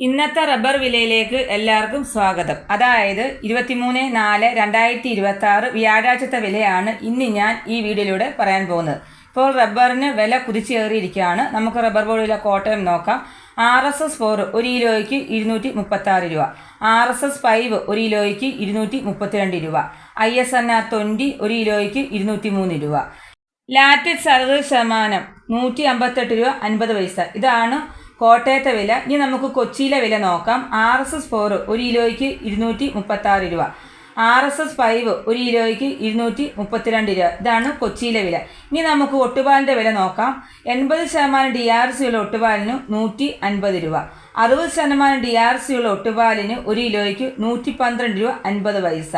ഇന്നത്തെ റബ്ബർ വിലയിലേക്ക് എല്ലാവർക്കും സ്വാഗതം. അതായത് 23/4/2026 വ്യാഴാഴ്ചത്തെ വിലയാണ് ഇന്ന് ഞാൻ ഈ വീഡിയോയിലൂടെ പറയാൻ പോകുന്നത്. ഇപ്പോൾ റബ്ബറിന് വില കുതിച്ചേറിയിരിക്കുകയാണ്. നമുക്ക് റബ്ബർ ബോർഡിലെ കോട്ടയം നോക്കാം. RSS 4 1 കിലോയ്ക്ക് 236 രൂപ, RSS 5 1 കിലോയ്ക്ക് 232 രൂപ, ISNR 20 1 കിലോയ്ക്ക് 203 രൂപ. ലാറ്റക്സ് 60% 158 രൂപ 50 പൈസ. ഇതാണ് കോട്ടയത്തെ വില. ഇനി നമുക്ക് കൊച്ചിയിലെ വില നോക്കാം. RSS 4 1 കിലോയ്ക്ക് 236 രൂപ, RSS 5 1 കിലോയ്ക്ക് 232 രൂപ. ഇതാണ് കൊച്ചിയിലെ വില. ഇനി നമുക്ക് ഒട്ടുപാലിൻ്റെ വില നോക്കാം. 80% DRC ഉള്ള ഒട്ടുപാലിന് 150 രൂപ, 60% DRC ഉള്ള ഒട്ടുപാലിന് 1 കിലോയ്ക്ക് 112 രൂപ 50 പൈസ.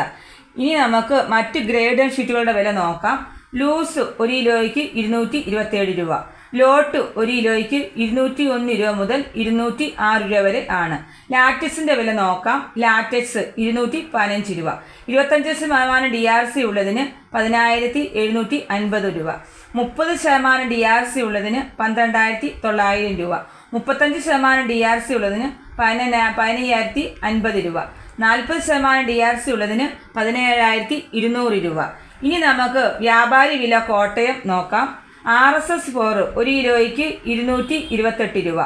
ഇനി നമുക്ക് മറ്റ് ഗ്രേഡ് ഷീറ്റുകളുടെ വില നോക്കാം. ലൂസ് 1 കിലോയ്ക്ക് 227 രൂപ, ലോട്ട് 1 കിലോയ്ക്ക് 201 രൂപ മുതൽ 206 രൂപ വരെ ആണ്. ലാറ്റക്സിൻ്റെ വില നോക്കാം. ലാറ്റക്സ് 215 രൂപ, 25% DRC ഉള്ളതിന് 10,750 രൂപ, 30% DRC ഉള്ളതിന് 12,900 രൂപ, 35% DRC ഉള്ളതിന് 15,050 രൂപ, 40% DRC ഉള്ളതിന് 17,200 രൂപ. ഇനി നമുക്ക് വ്യാപാരി വില കോട്ടയം നോക്കാം. RSS 4 1 കിലോയ്ക്ക് 228 രൂപ,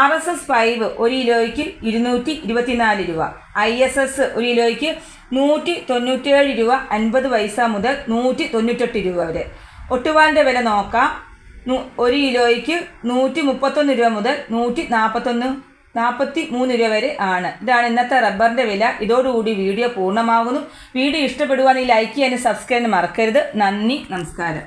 RSS 5 1 കിലോയ്ക്ക് 224 രൂപ, ISS 1 കിലോയ്ക്ക് 197 രൂപ 50 പൈസ മുതൽ 198 രൂപ വരെ. ഒട്ടുപാലിൻ്റെ വില നോക്കാം. 1 കിലോയ്ക്ക് 131 രൂപ മുതൽ 143 രൂപ വരെ ആണ്. ഇതാണ് ഇന്നത്തെ റബ്ബറിൻ്റെ വില. ഇതോടുകൂടി വീഡിയോ പൂർണ്ണമാകുന്നു. വീഡിയോ ഇഷ്ടപ്പെടുവാണെങ്കിൽ ലൈക്ക് ചെയ്യാനും സബ്സ്ക്രൈബ് ചെയ്യാനും മറക്കരുത്. നന്ദി, നമസ്കാരം.